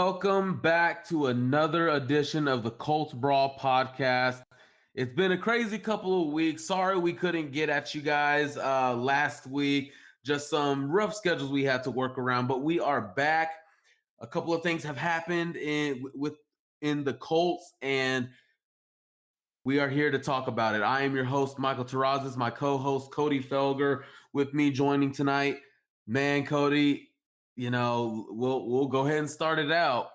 Welcome back to another edition of the Colts Brawl podcast. It's been a crazy couple of weeks. Sorry we couldn't get at you guys last week. Just some rough schedules we had to work around, but we are back. A couple of things have happened in the Colts, and we are here to talk about it. I am your host, Michael Terrazas, my co-host, Cody Felger, with me joining tonight. Man, Cody, we'll go ahead and start it out.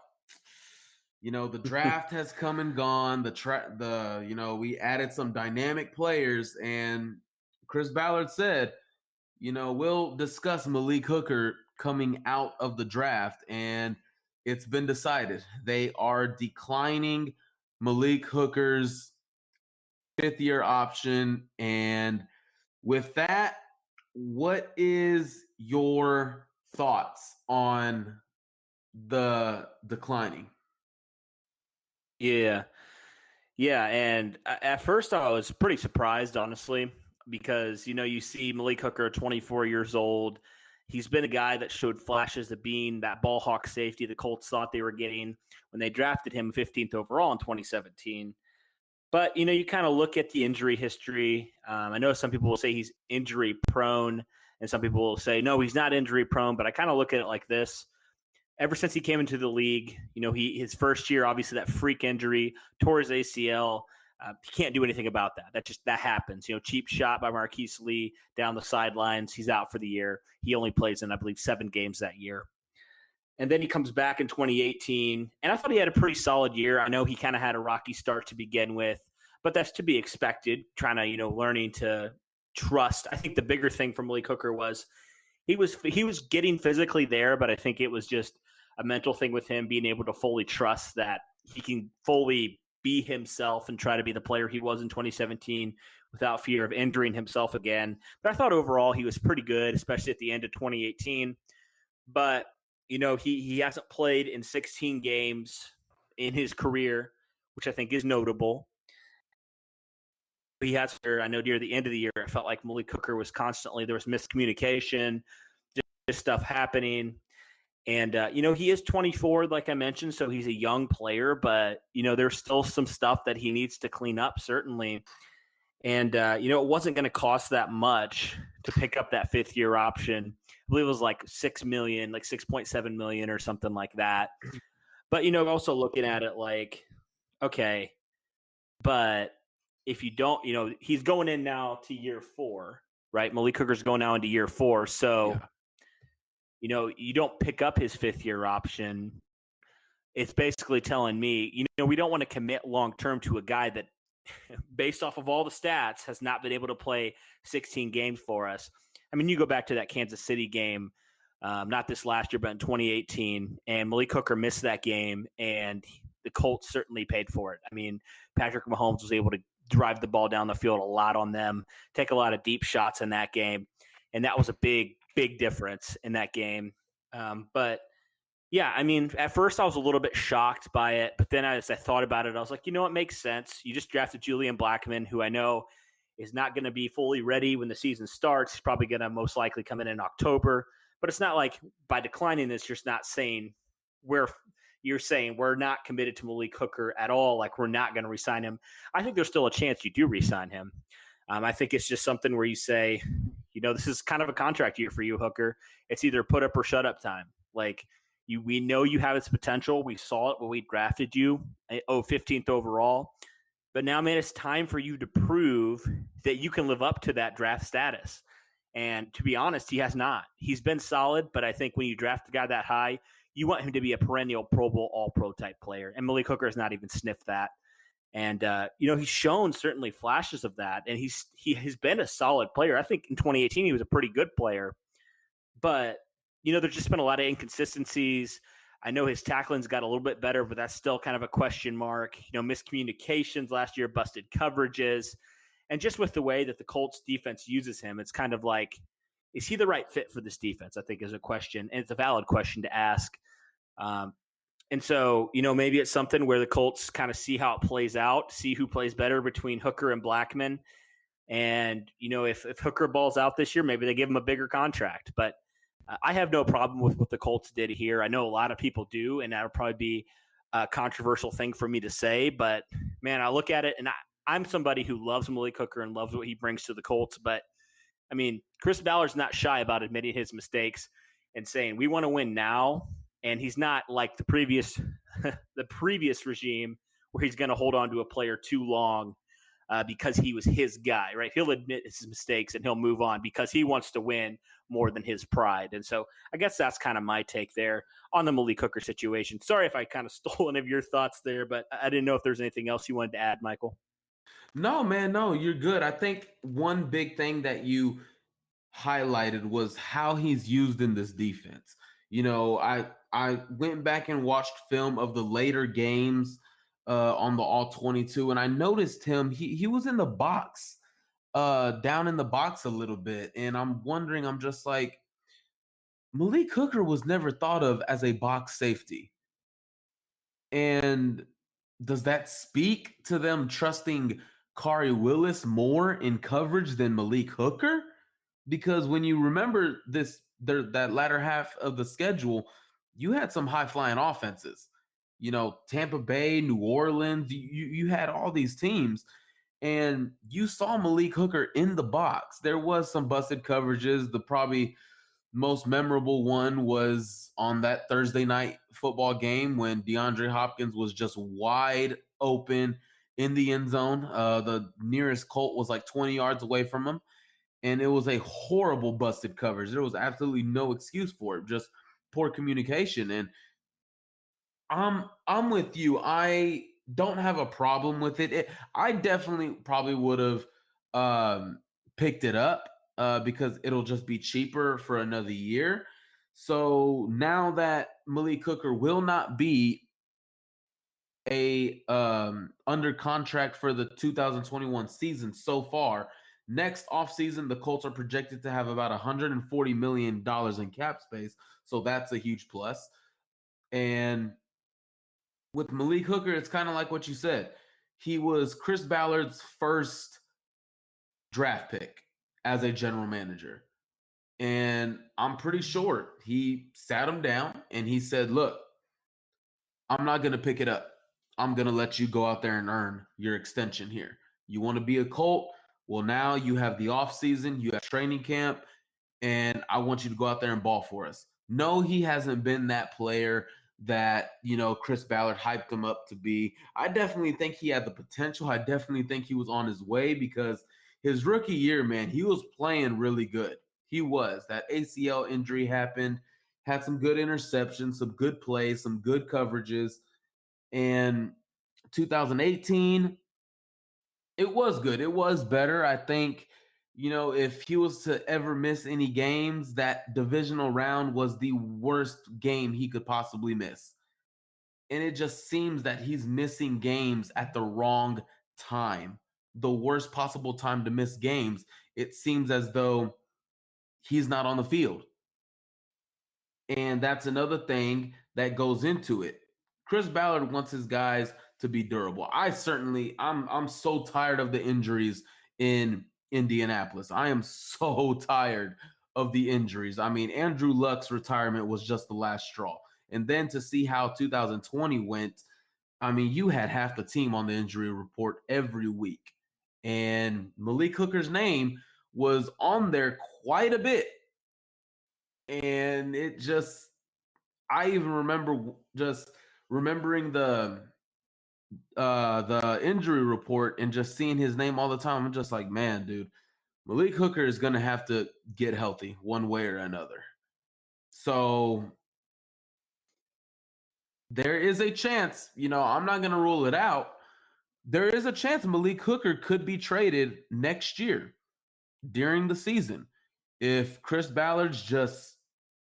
The draft has come and gone. We added some dynamic players, and Chris Ballard said, we'll discuss Malik Hooker coming out of the draft, and it's been decided. They are declining Malik Hooker's fifth-year option. And with that, what is your thoughts on the declining? Yeah. And at first I was pretty surprised, honestly, because, you see Malik Hooker, 24 years old. He's been a guy that showed flashes of being that ball hawk safety the Colts thought they were getting when they drafted him 15th overall in 2017. But, you kind of look at the injury history. I know some people will say he's injury prone, and some people will say, no, he's not injury prone. But I kind of look at it like this. Ever since he came into the league, his first year, obviously that freak injury, tore his ACL. He can't do anything about that. That happens. Cheap shot by Marquise Lee down the sidelines. He's out for the year. He only plays in, I believe, 7 games that year. And then he comes back in 2018, and I thought he had a pretty solid year. I know he kind of had a rocky start to begin with, but that's to be expected, trying to, learning to trust. I think the bigger thing for Malik Hooker was he was getting physically there, but I think it was just a mental thing with him being able to fully trust that he can fully be himself and try to be the player he was in 2017 without fear of injuring himself again. But I thought overall he was pretty good, especially at the end of 2018. But he hasn't played in 16 games in his career, which I think is notable. I know near the end of the year, I felt like Malik Hooker was there was miscommunication, just stuff happening. And, he is 24, like I mentioned, so he's a young player, but, there's still some stuff that he needs to clean up, certainly. And, it wasn't going to cost that much to pick up that fifth-year option. I believe it was like $6 million, like $6.7 million or something like that. But, also looking at it like, okay, but if you don't, he's going in now to year 4, right? Malik Hooker's going now into year 4. So, you don't pick up his fifth-year option. It's basically telling me, we don't want to commit long-term to a guy that, based off of all the stats, has not been able to play 16 games for us. I mean, you go back to that Kansas City game, not this last year, but in 2018, and Malik Hooker missed that game, and the Colts certainly paid for it. I mean, Patrick Mahomes was able to drive the ball down the field a lot on them, take a lot of deep shots in that game, and that was a big difference in that game. But yeah, I mean, at first I was a little bit shocked by it, but then as I thought about it, I was like, it makes sense. You just drafted Julian Blackmon, who I know is not going to be fully ready when the season starts. He's probably going to most likely come in October, but it's not like by declining this, you're not saying you're saying we're not committed to Malik Hooker at all. Like we're not going to re-sign him. I think there's still a chance you do re-sign him. I think it's just something where you say, this is kind of a contract year for you, Hooker. It's either put up or shut up time. Like we know you have its potential. We saw it when we drafted you, 15th overall. But now, man, it's time for you to prove that you can live up to that draft status. And to be honest, he has not. He's been solid, but I think when you draft a guy that high, you want him to be a perennial Pro Bowl, All-Pro type player. And Malik Hooker has not even sniffed that. And, he's shown certainly flashes of that. And he has been a solid player. I think in 2018 he was a pretty good player. But, there's just been a lot of inconsistencies. I know his tackling's got a little bit better, but that's still kind of a question mark. Miscommunications last year, busted coverages. And just with the way that the Colts defense uses him, it's kind of like, is he the right fit for this defense? I think is a question, and it's a valid question to ask. And so, maybe it's something where the Colts kind of see how it plays out, see who plays better between Hooker and Blackmon. And, if Hooker balls out this year, maybe they give him a bigger contract. But I have no problem with what the Colts did here. I know a lot of people do, and that'll probably be a controversial thing for me to say. But, man, I look at it, and I'm somebody who loves Malik Hooker and loves what he brings to the Colts. But, I mean, Chris Ballard's not shy about admitting his mistakes and saying, we want to win now. And he's not like the previous regime where he's going to hold on to a player too long because he was his guy, right? He'll admit his mistakes and he'll move on because he wants to win more than his pride. And so I guess that's kind of my take there on the Malik Hooker situation. Sorry if I kind of stole one of your thoughts there, but I didn't know if there's anything else you wanted to add, Michael. No, man, no, you're good. I think one big thing that you highlighted was how he's used in this defense. I went back and watched film of the later games on the All 22, and I noticed him. He was in the box, down in the box a little bit, and I'm wondering. I'm just like, Malik Hooker was never thought of as a box safety, and does that speak to them trusting Kari Willis more in coverage than Malik Hooker? Because when you remember that latter half of the schedule, you had some high flying offenses. Tampa Bay, New Orleans, you had all these teams, and you saw Malik Hooker in the box. There was some busted coverages. The probably most memorable one was on that Thursday night football game when DeAndre Hopkins was just wide open in the end zone. The nearest Colt was like 20 yards away from him, and it was a horrible busted coverage. There was absolutely no excuse for it, just poor communication. And I'm with you. I don't have a problem with it. I definitely probably would have picked it up because it'll just be cheaper for another year. So now that Malik Hooker will not be a under contract for the 2021 season so far, next offseason the Colts are projected to have about $140 million in cap space. So that's a huge plus. And with Malik Hooker, it's kind of like what you said. He was Chris Ballard's first draft pick as a general manager. And I'm pretty sure he sat him down and he said, look, I'm not going to pick it up. I'm going to let you go out there and earn your extension here. You want to be a Colt? Well, now you have the offseason, you have training camp, and I want you to go out there and ball for us. No, he hasn't been that player that, Chris Ballard hyped him up to be. I definitely think he had the potential. I definitely think he was on his way because his rookie year, man, he was playing really good. He was. That ACL injury happened, had some good interceptions, some good plays, some good coverages. And 2018, it was good. It was better. I think, if he was to ever miss any games, that divisional round was the worst game he could possibly miss. And it just seems that he's missing games at the wrong time, the worst possible time to miss games. It seems as though he's not on the field. And that's another thing that goes into it. Chris Ballard wants his guys to be durable. I'm so tired of the injuries in Indianapolis. I am so tired of the injuries. I mean, Andrew Luck's retirement was just the last straw. And then to see how 2020 went, I mean, you had half the team on the injury report every week. And Malik Hooker's name was on there quite a bit. And it just, I even remember just remembering the injury report and just seeing his name all the time. I'm just like, man, dude, Malik Hooker is going to have to get healthy one way or another. So there is a chance, I'm not going to rule it out. There is a chance Malik Hooker could be traded next year during the season. If Chris Ballard's just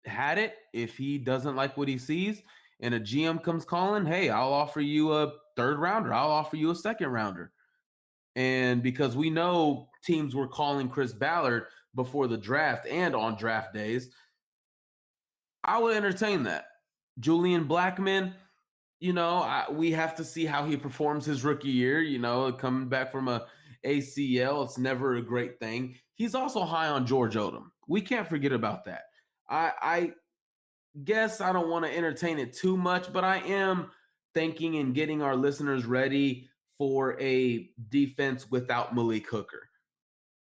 had it, if he doesn't like what he sees and a GM comes calling, hey, I'll offer you a third rounder. I'll offer you a second rounder. And because we know teams were calling Chris Ballard before the draft and on draft days, I would entertain that. Julian Blackmon, we have to see how he performs his rookie year. Coming back from a ACL, it's never a great thing. He's also high on George Odom. We can't forget about that. I guess I don't want to entertain it too much, but I am thinking and getting our listeners ready for a defense without Malik Hooker.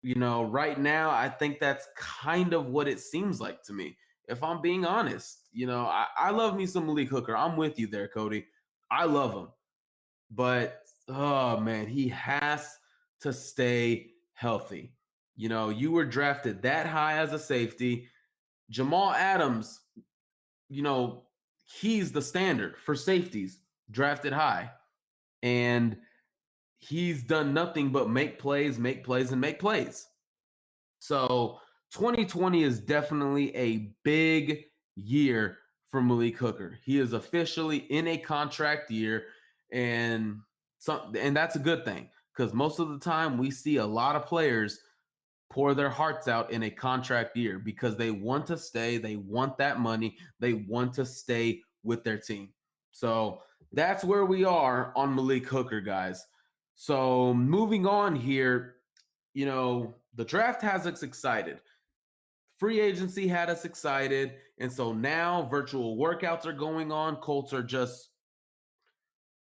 Right now, I think that's kind of what it seems like to me. If I'm being honest, I love me some Malik Hooker. I'm with you there, Cody. I love him. But, oh, man, he has to stay healthy. You were drafted that high as a safety. Jamal Adams, you know, he's the standard for safeties drafted high. And he's done nothing but make plays, and make plays. So 2020 is definitely a big year for Malik Hooker. He is officially in a contract year, and that's a good thing because most of the time we see a lot of players pour their hearts out in a contract year because they want to stay, they want that money, they want to stay with their team. So that's where we are on Malik Hooker, guys. So moving on here, the draft has us excited. Free agency had us excited. And so now virtual workouts are going on. Colts are just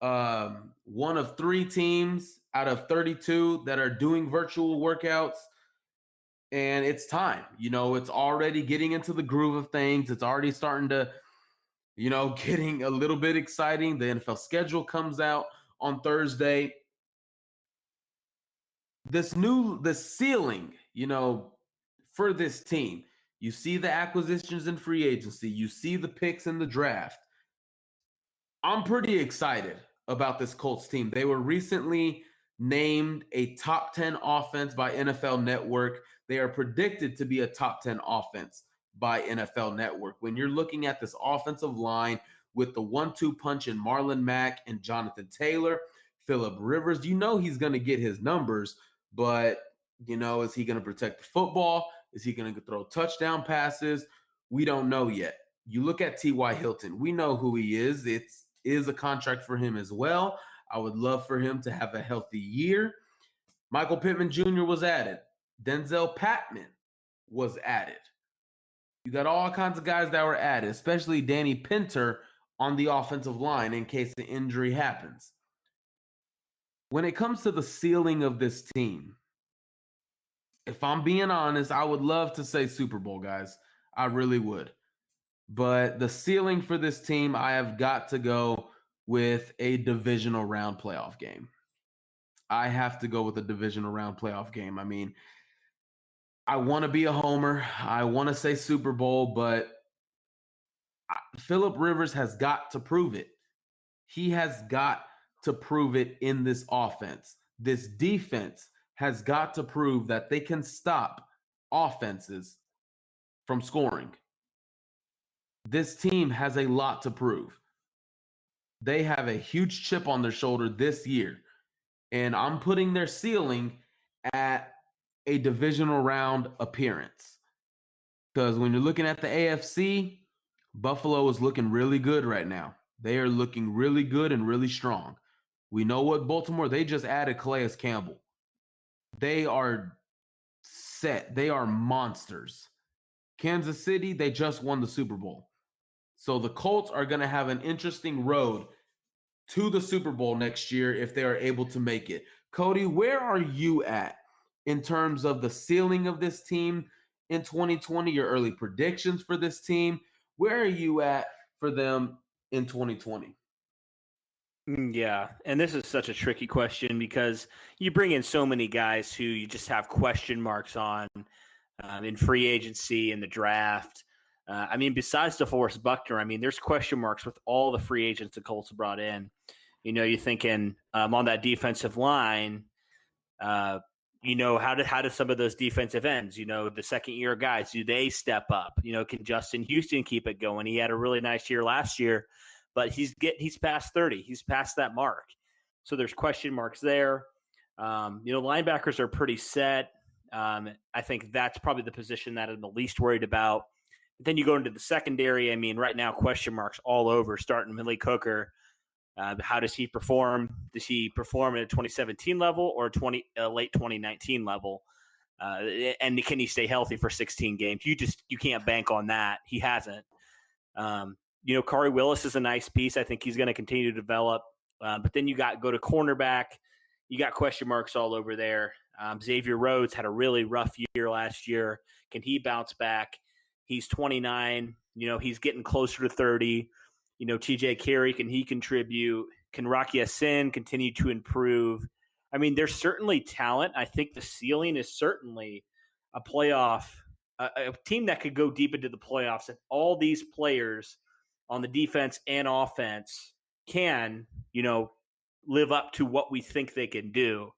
one of 3 teams out of 32 that are doing virtual workouts. And it's time. It's already getting into the groove of things. It's already starting to, getting a little bit exciting. The NFL schedule comes out on Thursday. The ceiling, for this team. You see the acquisitions in free agency. You see the picks in the draft. I'm pretty excited about this Colts team. They were recently named a top 10 offense by NFL Network. They are predicted to be a top 10 offense by NFL Network. When you're looking at this offensive line with the 1-2 punch in Marlon Mack and Jonathan Taylor, Phillip Rivers, he's going to get his numbers, but is he going to protect the football? Is he going to throw touchdown passes? We don't know yet. You look at T.Y. Hilton. We know who he is. It is a contract for him as well. I would love for him to have a healthy year. Michael Pittman Jr. was added. Denzel Patman was added. You got all kinds of guys that were added, especially Danny Pinter on the offensive line in case the injury happens. When it comes to the ceiling of this team, if I'm being honest, I would love to say Super Bowl, guys. I really would. But the ceiling for this team, I have got to go with a divisional round playoff game. I have to go with a divisional round playoff game. I mean, I want to be a homer. I want to say Super Bowl, but Phillip Rivers has got to prove it. He has got to prove it in this offense. This defense has got to prove that they can stop offenses from scoring. This team has a lot to prove. They have a huge chip on their shoulder this year, and I'm putting their ceiling at a divisional round appearance. Because when you're looking at the AFC, Buffalo is looking really good right now. They are looking really good and really strong. We know what Baltimore, they just added Calais Campbell. They are set. They are monsters. Kansas City, they just won the Super Bowl. So the Colts are going to have an interesting road to the Super Bowl next year if they are able to make it. Cody, where are you at in terms of the ceiling of this team in 2020, your early predictions for this team? Where are you at for them in 2020? Yeah, and this is such a tricky question because you bring in so many guys who you just have question marks on in free agency and the draft. Besides DeForest Buckner, there's question marks with all the free agents the Colts brought in. You're thinking on that defensive line, how do some of those defensive ends, the second year guys, do they step up? Can Justin Houston keep it going? He had a really nice year last year, but he's past 30. He's past that mark. So there's question marks there. Linebackers are pretty set. I think that's probably the position that I'm the least worried about. But then you go into the secondary. Right now, question marks all over, starting Malik Hooker. How does he perform? Does he perform at a 2017 level or late 2019 level? And can he stay healthy for 16 games? You can't bank on that. He hasn't. Kari Willis is a nice piece. I think he's going to continue to develop. But then you go to cornerback. You got question marks all over there. Xavier Rhodes had a really rough year last year. Can he bounce back? He's 29. He's getting closer to 30. TJ Carey, can he contribute? Can Rocky Sin continue to improve? I mean, there's certainly talent. I think the ceiling is certainly a playoff, a team that could go deep into the playoffs if all these players on the defense and offense can, live up to what we think they can do.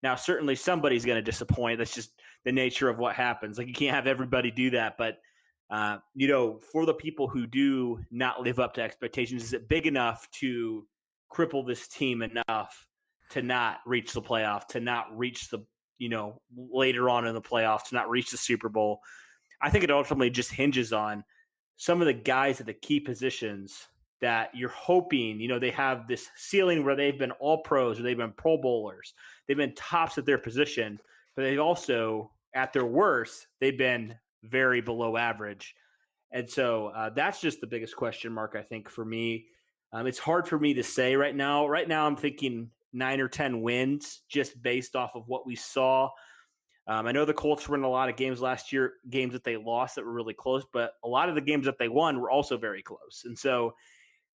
Now, certainly somebody's going to disappoint. That's just the nature of what happens. Like, you can't have everybody do that. But, for the people who do not live up to expectations, is it big enough to cripple this team enough to not reach the playoff, to not reach the, later on in the playoffs, to not reach the Super Bowl? I think it ultimately just hinges on some of the guys at the key positions that you're hoping, they have this ceiling where they've been all pros or they've been pro bowlers. They've been tops at their position, but they've also, at their worst, they've been very below average. And so that's just the biggest question mark, I think, for me. It's hard for me to say right now. Right now, I'm thinking 9 or 10 wins just based off of what we saw. I know the Colts were in a lot of games last year, games that they lost that were really close, but a lot of the games that they won were also very close. And so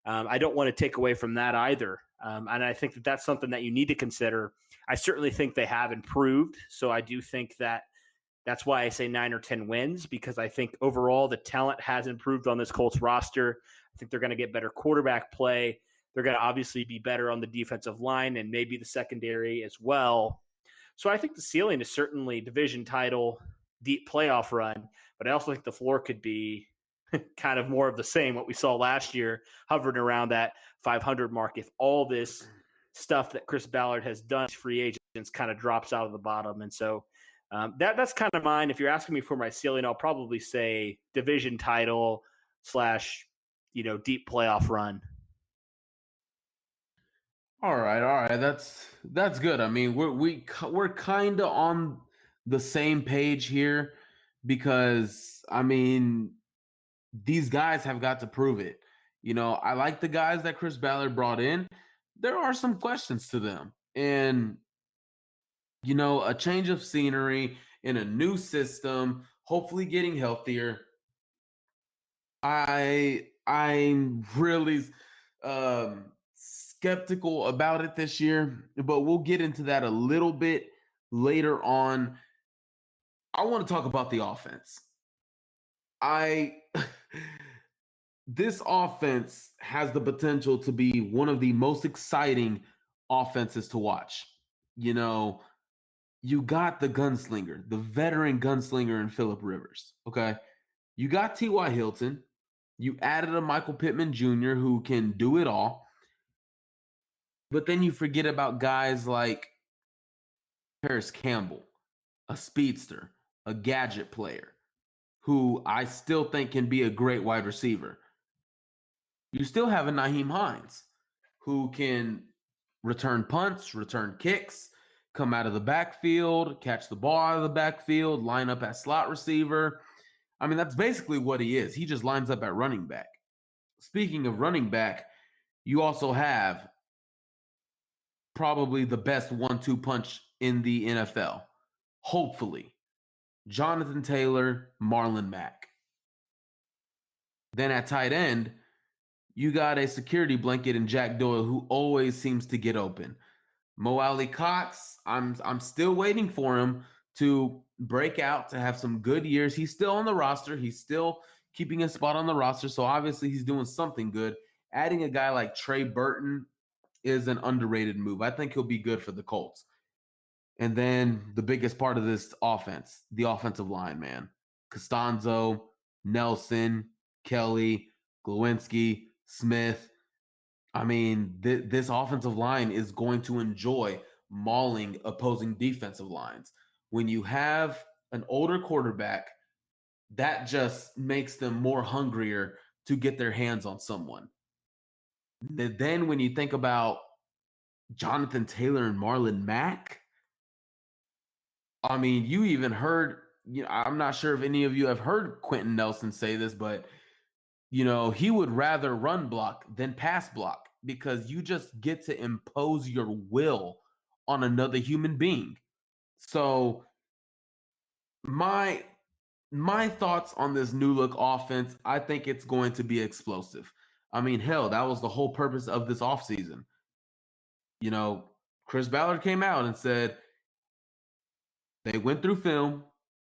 I don't want to take away from that either. And I think that that's something that you need to consider. I certainly think they have improved. So I do think that that's why I say 9 or 10 wins, because I think overall the talent has improved on this Colts roster. I think they're going to get better quarterback play. They're going to obviously be better on the defensive line and maybe the secondary as well. So I think the ceiling is certainly division title, deep playoff run, but I also think the floor could be kind of more of the same, what we saw last year, hovering around that 500 mark. If all this stuff that Chris Ballard has done, free agents, kind of drops out of the bottom. And so that's kind of mine. If you're asking me for my ceiling, I'll probably say division title / deep playoff run. All right. That's good. I mean, we're kind of on the same page here, because I mean, these guys have got to prove it. I like the guys that Chris Ballard brought in. There are some questions to them, and a change of scenery in a new system, hopefully getting healthier. I'm really skeptical about it this year, but we'll get into that a little bit later on. I want to talk about the offense. This offense has the potential to be one of the most exciting offenses to watch. You got the gunslinger, the veteran gunslinger in Phillip Rivers. Okay. You got T.Y. Hilton. You added a Michael Pittman Jr. who can do it all. But then you forget about guys like Paris Campbell, a speedster, a gadget player, who I still think can be a great wide receiver. You still have a Nyheim Hines, who can return punts, return kicks, come out of the backfield, catch the ball out of the backfield, line up at slot receiver. I mean, that's basically what he is. He just lines up at running back. Speaking of running back, you also have probably the best 1-2 punch in the NFL. Hopefully. Jonathan Taylor, Marlon Mack. Then at tight end, you got a security blanket in Jack Doyle who always seems to get open. Mo Alley Cox, I'm still waiting for him to break out, to have some good years. He's still on the roster. He's still keeping a spot on the roster. So obviously he's doing something good. Adding a guy like Trey Burton is an underrated move. I think he'll be good for the Colts. And then the biggest part of this offense, the offensive line, man. Costanzo, Nelson, Kelly, Glowinski, Smith. I mean, this offensive line is going to enjoy mauling opposing defensive lines. When you have an older quarterback, that just makes them more hungrier to get their hands on someone. Then when you think about Jonathan Taylor and Marlon Mack, I mean, you even heard, I'm not sure if any of you have heard Quentin Nelson say this, but he would rather run block than pass block because you just get to impose your will on another human being. So my my thoughts on this new look offense, I think it's going to be explosive. I mean, hell, that was the whole purpose of this offseason. You know, Chris Ballard came out and said they went through film,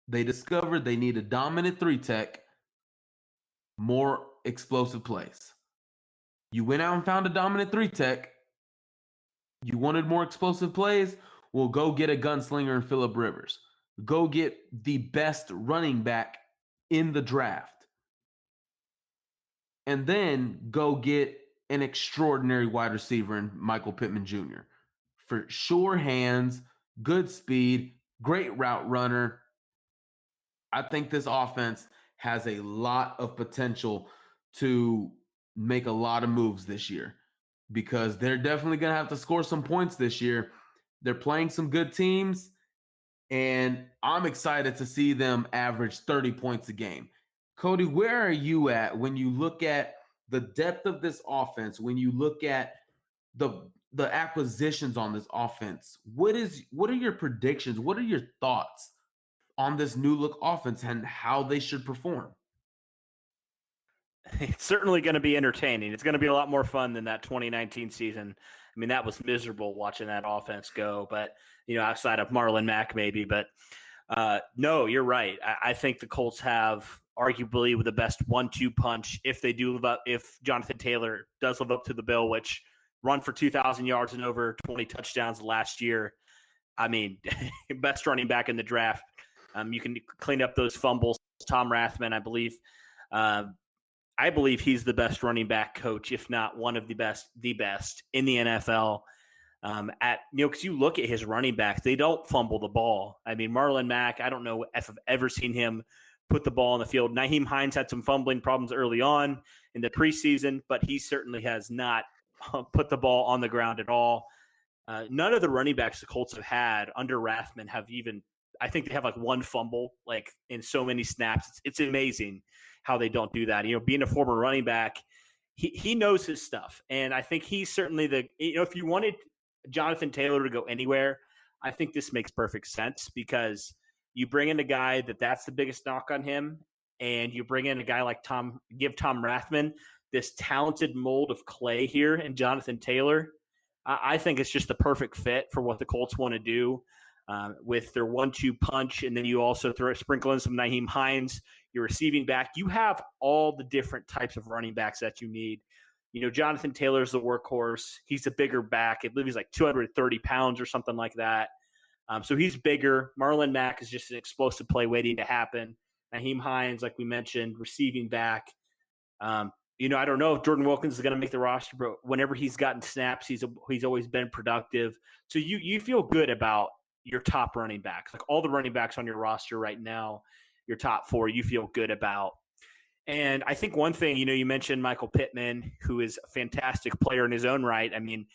they discovered they need a dominant three tech, more explosive plays. You went out and found a dominant three tech. You wanted more explosive plays? Well, go get a gunslinger in Phillip Rivers. Go get the best running back in the draft. And then go get an extraordinary wide receiver in Michael Pittman Jr. for sure hands, good speed, great route runner. I think this offense has a lot of potential to make a lot of moves this year because they're definitely going to have to score some points this year. They're playing some good teams, and I'm excited to see them average 30 points a game. Cody, where are you at when you look at the depth of this offense, when you look at the acquisitions on this offense? What are your predictions? What are your thoughts on this new look offense and how they should perform? It's certainly going to be entertaining. It's going to be a lot more fun than that 2019 season. I mean, that was miserable watching that offense go, but, outside of Marlon Mack maybe. But no, you're right. I think the Colts have arguably the best 1-2 punch if they do live up, if Jonathan Taylor does live up to the bill, which run for 2,000 yards and over 20 touchdowns last year. I mean, best running back in the draft. You can clean up those fumbles. Tom Rathman, I believe. I believe he's the best running back coach, if not one of the best in the NFL. Because you look at his running backs, they don't fumble the ball. I mean, Marlon Mack, I don't know if I've ever seen him put the ball on the field. Nyheim Hines had some fumbling problems early on in the preseason, but he certainly has not put the ball on the ground at all. None of the running backs the Colts have had under Rathman have even, I think they have like one fumble, like in so many snaps. It's amazing how they don't do that. Being a former running back, he knows his stuff. And I think he's certainly if you wanted Jonathan Taylor to go anywhere, I think this makes perfect sense because you bring in a guy that's the biggest knock on him, and you bring in a guy like Tom Rathman this talented mold of clay here and Jonathan Taylor. I think it's just the perfect fit for what the Colts want to do with their 1-2 punch. And then you also sprinkle in some Nyheim Hines, your receiving back. You have all the different types of running backs that you need. Jonathan Taylor's the workhorse. He's a bigger back. I believe he's like 230 pounds or something like that. So he's bigger. Marlon Mack is just an explosive play waiting to happen. Nyheim Hines, like we mentioned, receiving back. I don't know if Jordan Wilkins is going to make the roster, but whenever he's gotten snaps, he's always been productive. So you feel good about your top running backs, like all the running backs on your roster right now, your top four, you feel good about. And I think one thing, you mentioned Michael Pittman, who is a fantastic player in his own right. I mean,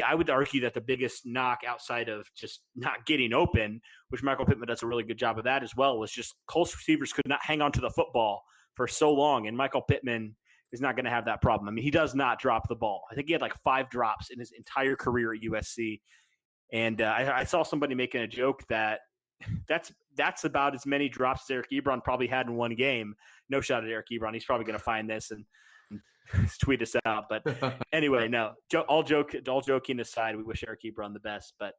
I would argue that the biggest knock outside of just not getting open, which Michael Pittman does a really good job of that as well, was just Colts receivers could not hang on to the football for so long. And Michael Pittman is not going to have that problem. I mean, he does not drop the ball. I think he had like 5 drops in his entire career at USC. And I saw somebody making a joke that that's about as many drops as Eric Ebron probably had in one game. No shot at Eric Ebron. He's probably going to find this and tweet us out. But anyway, no. All joking aside, we wish Eric Ebron the best. But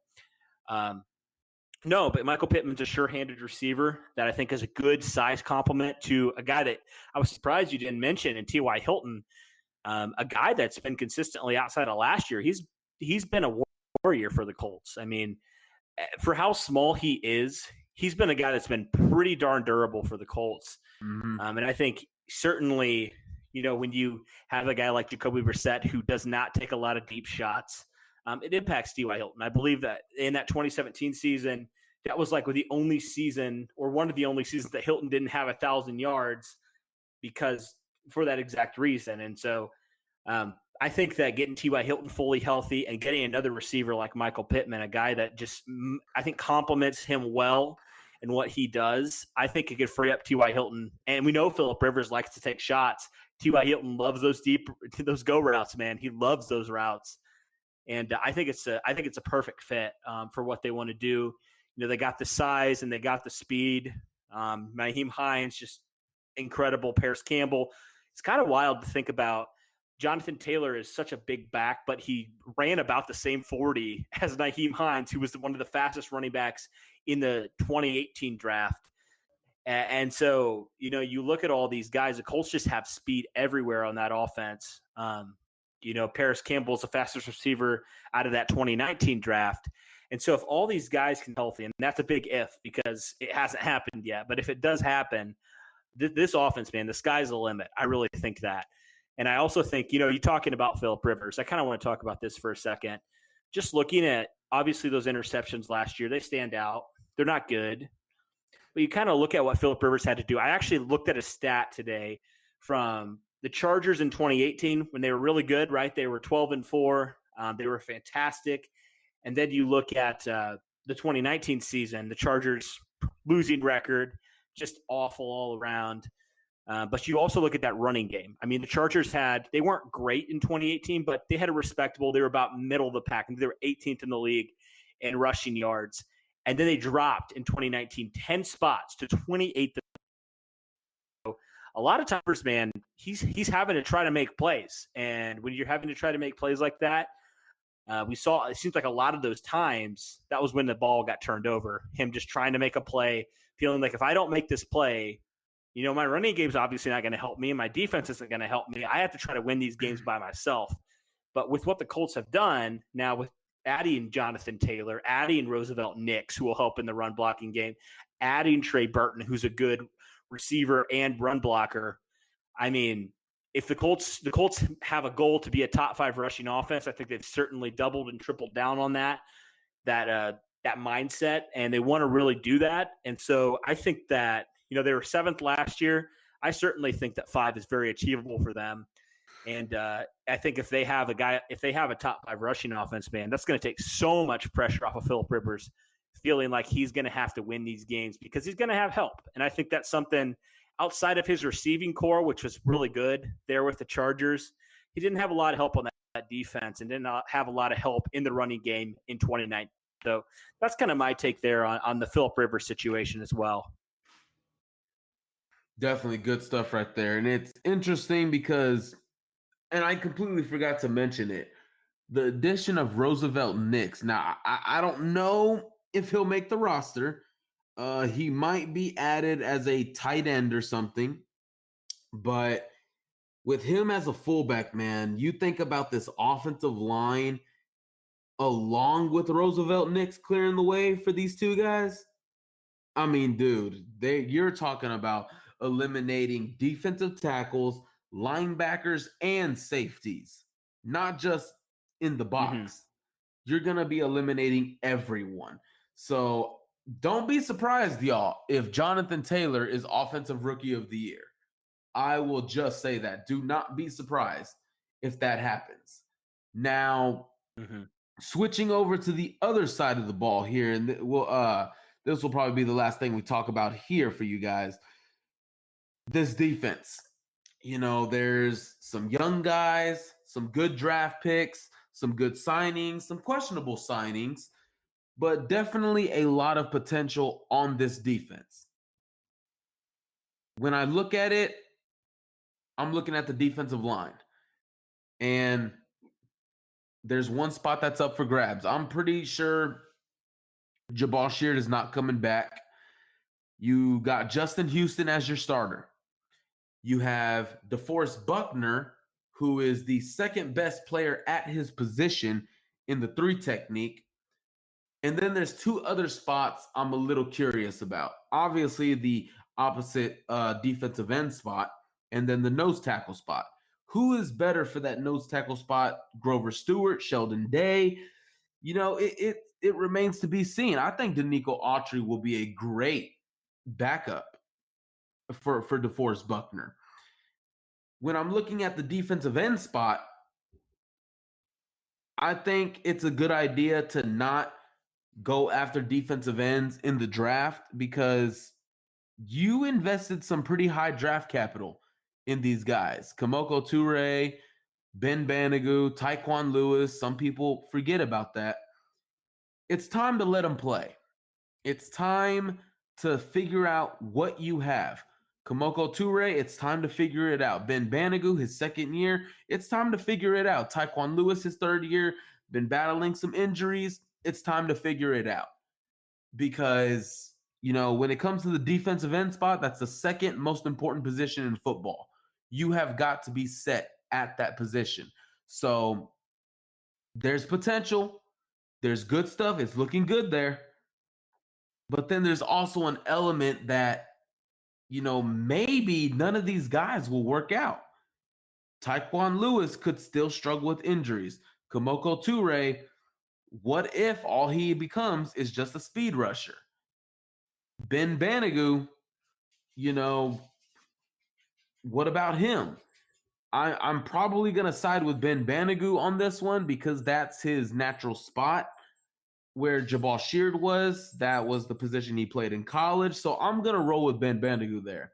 no, but Michael Pittman's a sure-handed receiver that I think is a good size complement to a guy that I was surprised you didn't mention in T.Y. Hilton, a guy that's been consistently outside of last year. He's been a warrior for the Colts. I mean, for how small he is, he's been a guy that's been pretty darn durable for the Colts. Mm-hmm. And I think certainly, when you have a guy like Jacoby Brissett who does not take a lot of deep shots, it impacts T.Y. Hilton. I believe that in that 2017 season, that was like the only season or one of the only seasons that Hilton didn't have 1,000 yards because for that exact reason. And so I think that getting T.Y. Hilton fully healthy and getting another receiver like Michael Pittman, a guy that just, I think, complements him well in what he does, I think it could free up T.Y. Hilton. And we know Phillip Rivers likes to take shots. T.Y. Hilton loves those go routes, man. He loves those routes. And I think it's a perfect fit for what they want to do. They got the size and they got the speed. Nyheim Hines, just incredible. Paris Campbell. It's kind of wild to think about. Jonathan Taylor is such a big back, but he ran about the same 40 as Nyheim Hines, who was one of the fastest running backs in the 2018 draft. And so, you look at all these guys, the Colts just have speed everywhere on that offense. Paris Campbell's the fastest receiver out of that 2019 draft. And so if all these guys can be healthy, and that's a big if because it hasn't happened yet, but if it does happen, this offense, man, the sky's the limit. I really think that. And I also think, you're talking about Phillip Rivers. I kind of want to talk about this for a second. Just looking at, obviously, those interceptions last year, they stand out. They're not good. But you kind of look at what Phillip Rivers had to do. I actually looked at a stat today from the Chargers in 2018 when they were really good, right? They were 12-4. They were fantastic. And then you look at the 2019 season, the Chargers losing record, just awful all around. But you also look at that running game. I mean, the Chargers they weren't great in 2018, but they had a respectable, they were about middle of the pack. And they were 18th in the league in rushing yards. And then they dropped in 2019, 10 spots to 28th. A lot of times, man, he's having to try to make plays. And when you're having to try to make plays like that, we saw it seems like a lot of those times that was when the ball got turned over. Him just trying to make a play, feeling like if I don't make this play, my running game's obviously not going to help me. My defense isn't going to help me. I have to try to win these games by myself. But with what the Colts have done now with adding Jonathan Taylor, adding Roosevelt Nix, who will help in the run blocking game, adding Trey Burton, who's a good receiver and run blocker. I mean, if the Colts have a goal to be a top 5 rushing offense, I think they've certainly doubled and tripled down on that mindset, and they want to really do that. And so I think that, they were 7th last year. I certainly think that 5 is very achievable for them. And I think if they have a top 5 rushing offense, man, that's going to take so much pressure off of Phillip Rivers, feeling like he's going to have to win these games because he's going to have help. And I think that's something outside of his receiving core, which was really good there with the Chargers. He didn't have a lot of help on that defense and did not have a lot of help in the running game in 2019. So that's kind of my take there on the Phillip Rivers situation as well. Definitely good stuff right there. And it's interesting because, and I completely forgot to mention it, the addition of Roosevelt Nix. Now, I don't know if he'll make the roster. He might be added as a tight end or something. But with him as a fullback, man, you think about this offensive line along with Roosevelt Nix clearing the way for these two guys. I mean, dude, you're talking about eliminating defensive tackles, linebackers, and safeties, not just in the box. Mm-hmm. You're going to be eliminating everyone. So don't be surprised, y'all, if Jonathan Taylor is Offensive Rookie of the Year. I will just say that. Do not be surprised if that happens. Now, switching over to the other side of the ball here, and this will probably be the last thing we talk about here for you guys. This defense, there's some young guys, some good draft picks, some good signings, some questionable signings, but definitely a lot of potential on this defense. When I look at it, I'm looking at the defensive line, and there's one spot that's up for grabs. I'm pretty sure Jabal Sheard is not coming back. You got Justin Houston as your starter. You have DeForest Buckner, who is the second best player at his position in the 3 technique. And then there's 2 other spots I'm a little curious about. Obviously, the opposite defensive end spot, and then the nose tackle spot. Who is better for that nose tackle spot? Grover Stewart, Sheldon Day? It remains to be seen. I think Danico Autry will be a great backup for DeForest Buckner. When I'm looking at the defensive end spot, I think it's a good idea to not go after defensive ends in the draft because you invested some pretty high draft capital in these guys. Kamoko Toure, Ben Banigou, Taekwon Lewis. Some people forget about that. It's time to let them play. It's time to figure out what you have. Kamoko Toure, it's time to figure it out. Ben Banigou, his second year, it's time to figure it out. Taekwon Lewis, his third year, been battling some injuries. It's time to figure it out. Because, when it comes to the defensive end spot, that's the second most important position in football. You have got to be set at that position. So there's potential. There's good stuff. It's looking good there. But then there's also an element that, maybe none of these guys will work out. Taekwon Lewis could still struggle with injuries. Kamoko Toure, what if all he becomes is just a speed rusher? Ben Banigou, what about him? I'm probably going to side with Ben Banigou on this one because that's his natural spot. Where Jabal Sheard was, that was the position he played in college. So I'm going to roll with Ben Banigou there.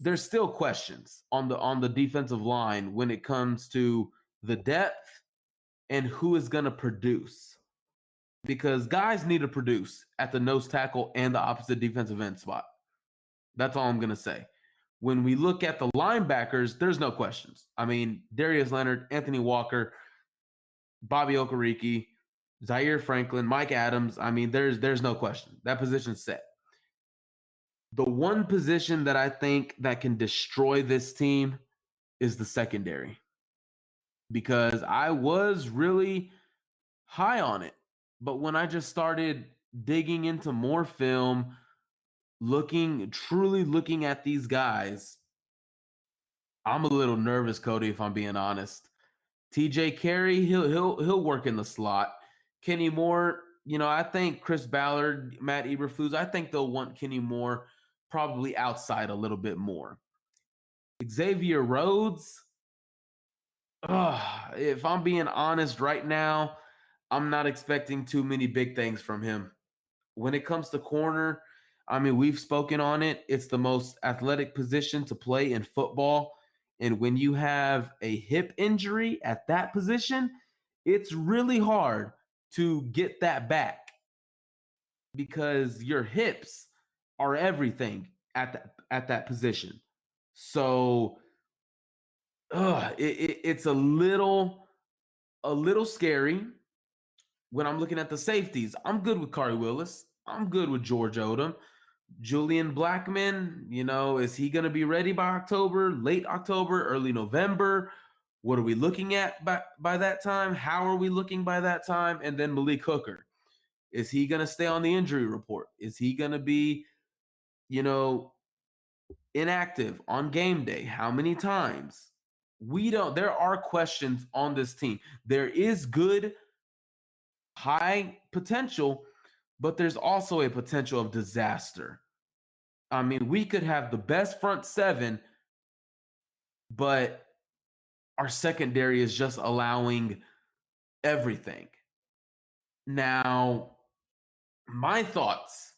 There's still questions on the defensive line when it comes to the depth and who is going to produce. Because guys need to produce at the nose tackle and the opposite defensive end spot. That's all I'm going to say. When we look at the linebackers, there's no questions. I mean, Darius Leonard, Anthony Walker, Bobby Okereke, Zaire Franklin, Mike Adams. I mean, there's no question. That position's set. The one position that I think that can destroy this team is the secondary. Because I was really high on it. But when I just started digging into more film, truly looking at these guys, I'm a little nervous, Cody, if I'm being honest. TJ Carey, he'll work in the slot. Kenny Moore, I think Chris Ballard, Matt Eberflus, I think they'll want Kenny Moore probably outside a little bit more. Xavier Rhodes, if I'm being honest right now, I'm not expecting too many big things from him. When it comes to corner, I mean, we've spoken on it. It's the most athletic position to play in football. And when you have a hip injury at that position, it's really hard to get that back because your hips are everything at that position. So it's a little scary when I'm looking at the safeties. I'm good with Kari Willis. I'm good with George Odom. Julian Blackman, is he going to be ready by October, late October, early November? What are we looking at by that time? How are we looking by that time? And then Malik Hooker, is he going to stay on the injury report? Is he going to be, inactive on game day? How many times? There are questions on this team. There is good, high potential, but there's also a potential of disaster. I mean, we could have the best front seven, but our secondary is just allowing everything. Now, my thoughts,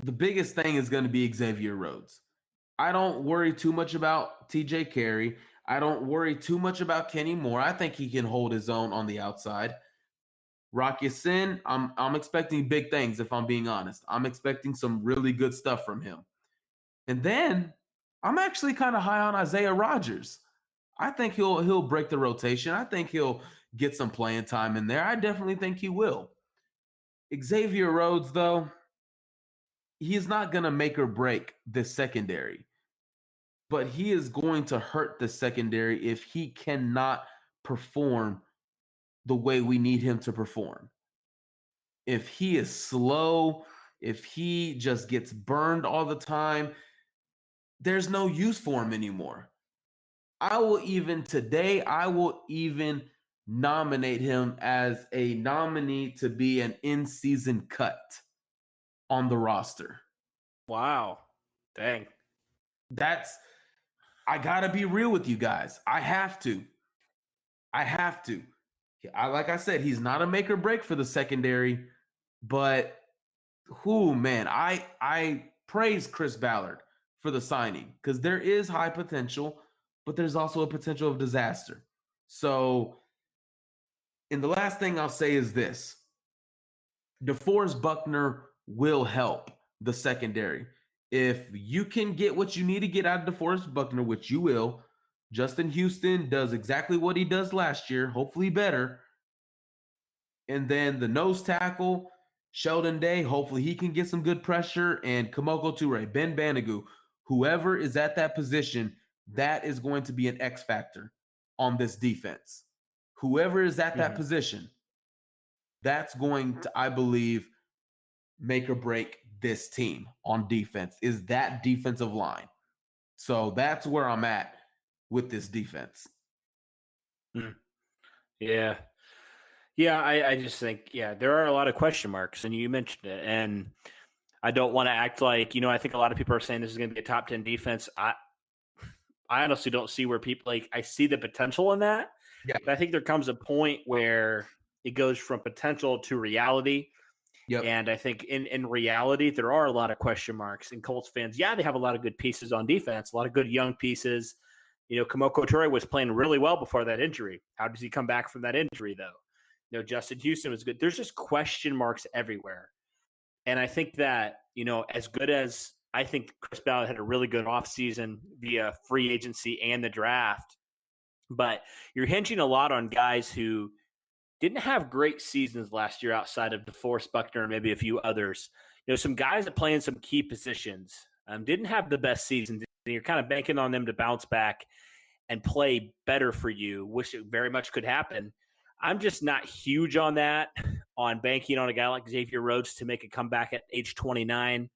the biggest thing is going to be Xavier Rhodes. I don't worry too much about TJ Carey. I don't worry too much about Kenny Moore. I think he can hold his own on the outside. Rock Ya-Sin, I'm expecting big things, if I'm being honest. I'm expecting some really good stuff from him. And then I'm actually kind of high on Isaiah Rodgers. I think he'll break the rotation. I think he'll get some playing time in there. I definitely think he will. Xavier Rhodes, though, he's not going to make or break the secondary, but he is going to hurt the secondary if he cannot perform the way we need him to perform. If he is slow, if he just gets burned all the time, there's no use for him anymore. I will even nominate him as a nominee to be an in-season cut on the roster. Wow. Dang. I gotta be real with you guys. I have to. I have to. Like I said, he's not a make or break for the secondary, but man, I praise Chris Ballard for the signing because there is high potential, but there's also a potential of disaster. So, and the last thing I'll say is this: DeForest Buckner will help the secondary. If you can get what you need to get out of DeForest Buckner, which you will, Justin Houston does exactly what he does last year, hopefully better. And then the nose tackle, Sheldon Day, hopefully he can get some good pressure. And Kamoko Toure, Ben Banigou, whoever is at that position, that is going to be an X factor on this defense. Whoever is at that position, that's going to, I believe, make or break this team on defense, is that defensive line. So that's where I'm at with this defense. Yeah. Yeah, I just think, there are a lot of question marks, and you mentioned it. And I don't want to act like, I think a lot of people are saying this is going to be a top 10 defense. I honestly don't see where people, I see the potential in that. Yeah. But I think there comes a point where it goes from potential to reality. Yep. And I think in reality, there are a lot of question marks. And Colts fans, they have a lot of good pieces on defense, a lot of good young pieces. Kamoko Toure was playing really well before that injury. How does he come back from that injury, though? Justin Houston was good. There's just question marks everywhere. And I think that, as good as I think Chris Ballard had a really good offseason via free agency and the draft, but you're hinging a lot on guys who didn't have great seasons last year outside of DeForest Buckner and maybe a few others. Some guys that play in some key positions didn't have the best seasons. And you're kind of banking on them to bounce back and play better for you, which it very much could happen. I'm just not huge on that, on banking on a guy like Xavier Rhodes to make a comeback at age 29.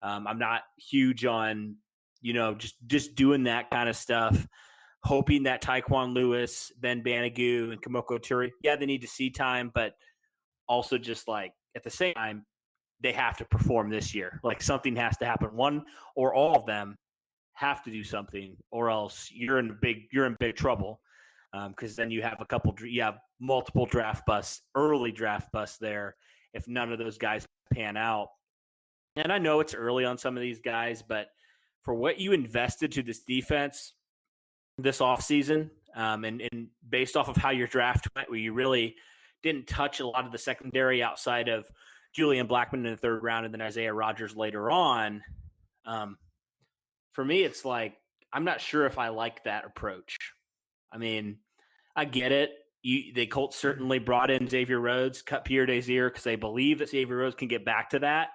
I'm not huge on, just doing that kind of stuff, hoping that Tyquan Lewis, Ben Banigou, and Kamoko Toure, they need to see time, but also just at the same time, they have to perform this year. Something has to happen. One or all of them have to do something, or else you're in big trouble. Because then you have multiple draft busts, early draft busts there if none of those guys pan out. And I know it's early on some of these guys, but for what you invested to this defense this offseason, and based off of how your draft went, where you really didn't touch a lot of the secondary outside of Julian Blackmon in the third round and then Isaiah Rodgers later on, for me, it's I'm not sure if I like that approach. I mean, I get it. The Colts certainly brought in Xavier Rhodes, cut Pierre Desir because they believe that Xavier Rhodes can get back to that.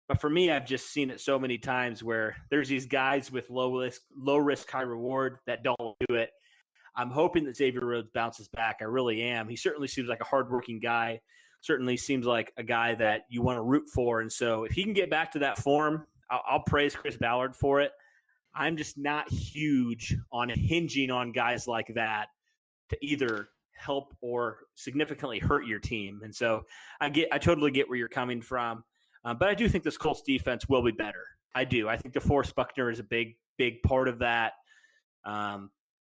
But for me, I've just seen it so many times where there's these guys with low risk, high reward that don't do it. I'm hoping that Xavier Rhodes bounces back. I really am. He certainly seems like a hardworking guy. Certainly seems like a guy that you want to root for. And so if he can get back to that form, I'll praise Chris Ballard for it. I'm just not huge on hinging on guys like that to either help or significantly hurt your team. And so I totally get where you're coming from. But I do think this Colts defense will be better. I do. I think DeForest Buckner is a big part of that.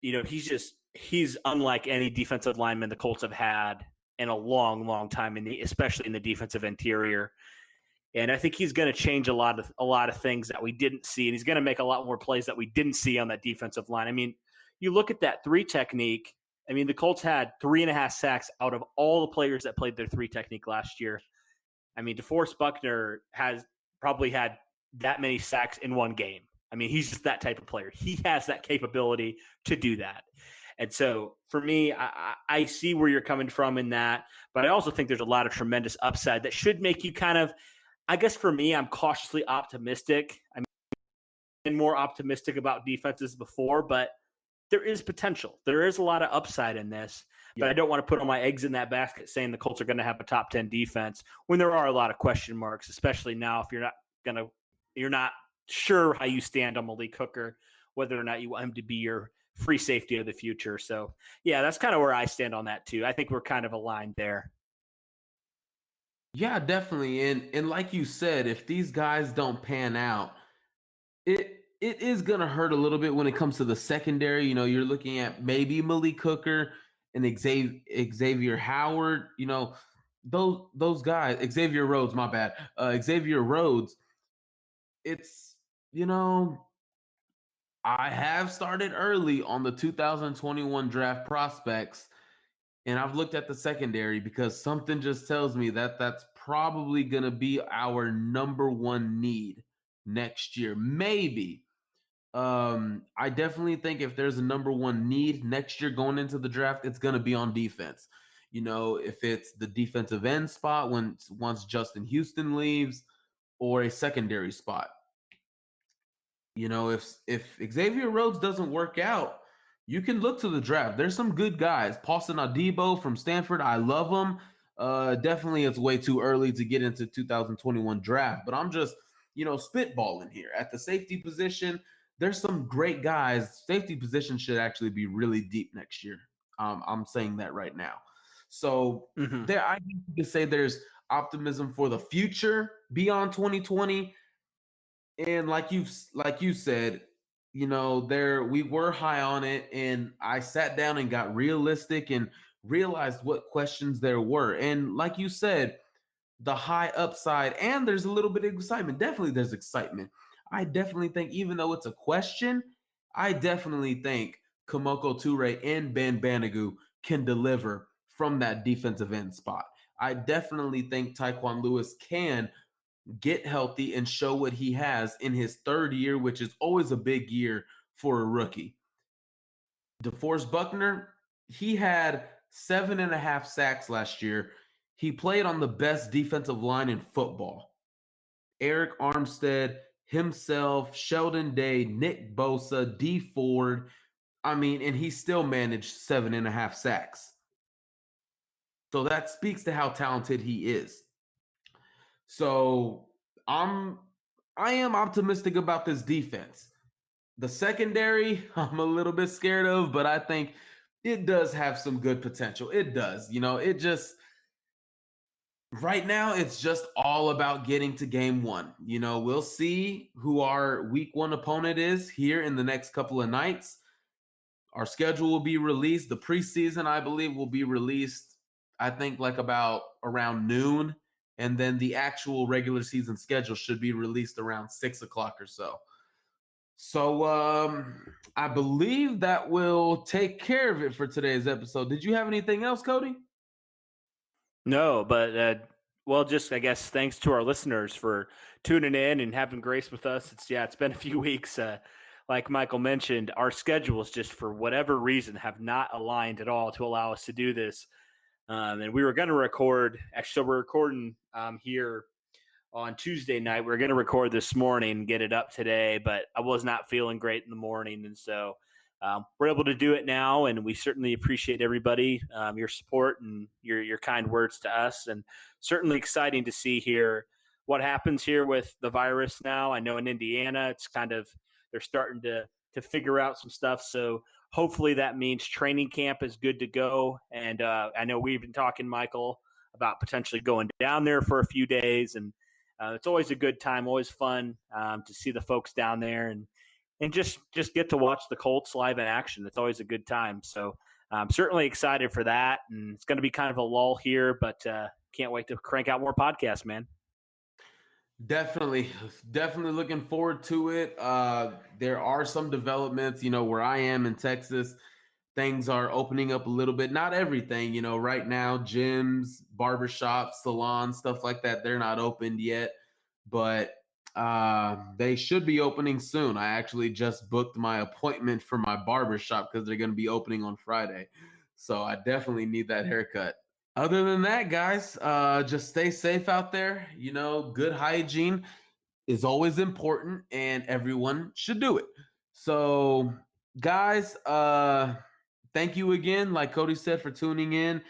He's unlike any defensive lineman the Colts have had in a long, long time, especially in the defensive interior. And I think he's going to change a lot of things that we didn't see, and he's going to make a lot more plays that we didn't see on that defensive line. I mean, you look at that 3 technique. I mean, the Colts had 3.5 sacks out of all the players that played their 3 technique last year. I mean, DeForest Buckner has probably had that many sacks in one game. I mean, he's just that type of player. He has that capability to do that. And so for me, I see where you're coming from in that, but I also think there's a lot of tremendous upside that should make you kind of, I guess for me, I'm cautiously optimistic. I'm been more optimistic about defenses before, but there is potential. There is a lot of upside in this, but I don't want to put all my eggs in that basket saying the Colts are going to have a top 10 defense when there are a lot of question marks, especially now if you're not sure how you stand on Malik Hooker, whether or not you want him to be your free safety of the future. So, yeah, that's kind of where I stand on that too. I think we're kind of aligned there. Yeah, definitely. And like you said, if these guys don't pan out, it is going to hurt a little bit when it comes to the secondary. You know, you're looking at maybe Malik Hooker and Xavier Howard, those guys, Xavier Rhodes, my bad. Xavier Rhodes, it's, you know, I have started early on the 2021 draft prospects, and I've looked at the secondary because something just tells me that that's probably going to be our number one need next year. Maybe. I definitely think if there's a number one need next year going into the draft, it's going to be on defense. If it's the defensive end spot once Justin Houston leaves, or a secondary spot. If Xavier Rhodes doesn't work out, you can look to the draft. There's some good guys. Paulson Adebo from Stanford, I love him. Definitely, it's way too early to get into 2021 draft, but I'm just spitballing here at the safety position. There's some great guys. Safety position should actually be really deep next year. I'm saying that right now. So there, I think you can say there's optimism for the future beyond 2020. And like you said, there we were high on it, and I sat down and got realistic and realized what questions there were. And like you said, the high upside, and there's a little bit of excitement. Definitely there's excitement. I definitely think, even though it's a question, I definitely think Kamoko Toure and Ben Banogu can deliver from that defensive end spot. I definitely think Taekwon Lewis can get healthy and show what he has in his third year, which is always a big year for a rookie. DeForest Buckner, he had 7.5 sacks last year. He played on the best defensive line in football. Eric Armstead, himself, Sheldon Day, Nick Bosa, D Ford. And he still managed 7.5 sacks. So that speaks to how talented he is. So I am optimistic about this defense. The secondary, I'm a little bit scared of, but I think it does have some good potential. It does. Right now, it's just all about getting to game one. We'll see who our week one opponent is here in the next couple of nights. Our schedule will be released. The preseason, I believe, will be released, I think, like about around noon. And then the actual regular season schedule should be released around 6 o'clock or so. So I believe that will take care of it for today's episode. Did you have anything else, Cody? No, but just I guess thanks to our listeners for tuning in and having grace with us. It's been a few weeks. Like Michael mentioned, our schedules just for whatever reason have not aligned at all to allow us to do this. And we were going to record. Actually, so we're recording here on Tuesday night. We were going to record this morning and get it up today, but I was not feeling great in the morning, and so we're able to do it now, and we certainly appreciate everybody, your support and your kind words to us, and certainly exciting to see here what happens here with the virus now. I know in Indiana, it's kind of they're starting to figure out some stuff, so hopefully that means training camp is good to go. And I know we've been talking, Michael, about potentially going down there for a few days, and it's always a good time, always fun to see the folks down there and just get to watch the Colts live in action. It's always a good time. So I'm certainly excited for that. And it's going to be kind of a lull here, but can't wait to crank out more podcasts, man. Definitely looking forward to it. There are some developments, where I am in Texas. Things are opening up a little bit. Not everything, right now, gyms, barbershops, salons, stuff like that, they're not opened yet. But they should be opening soon. I actually just booked my appointment for my barbershop because they're going to be opening on Friday. So I definitely need that haircut. Other than that, guys, just stay safe out there. Good hygiene is always important, and everyone should do it. So, guys, thank you again, like Cody said, for tuning in.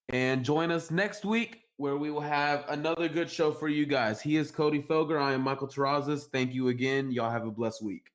And join us next week where we will have another good show for you guys. He is Cody Felger. I am Michael Terrazas. Thank you again. Y'all have a blessed week.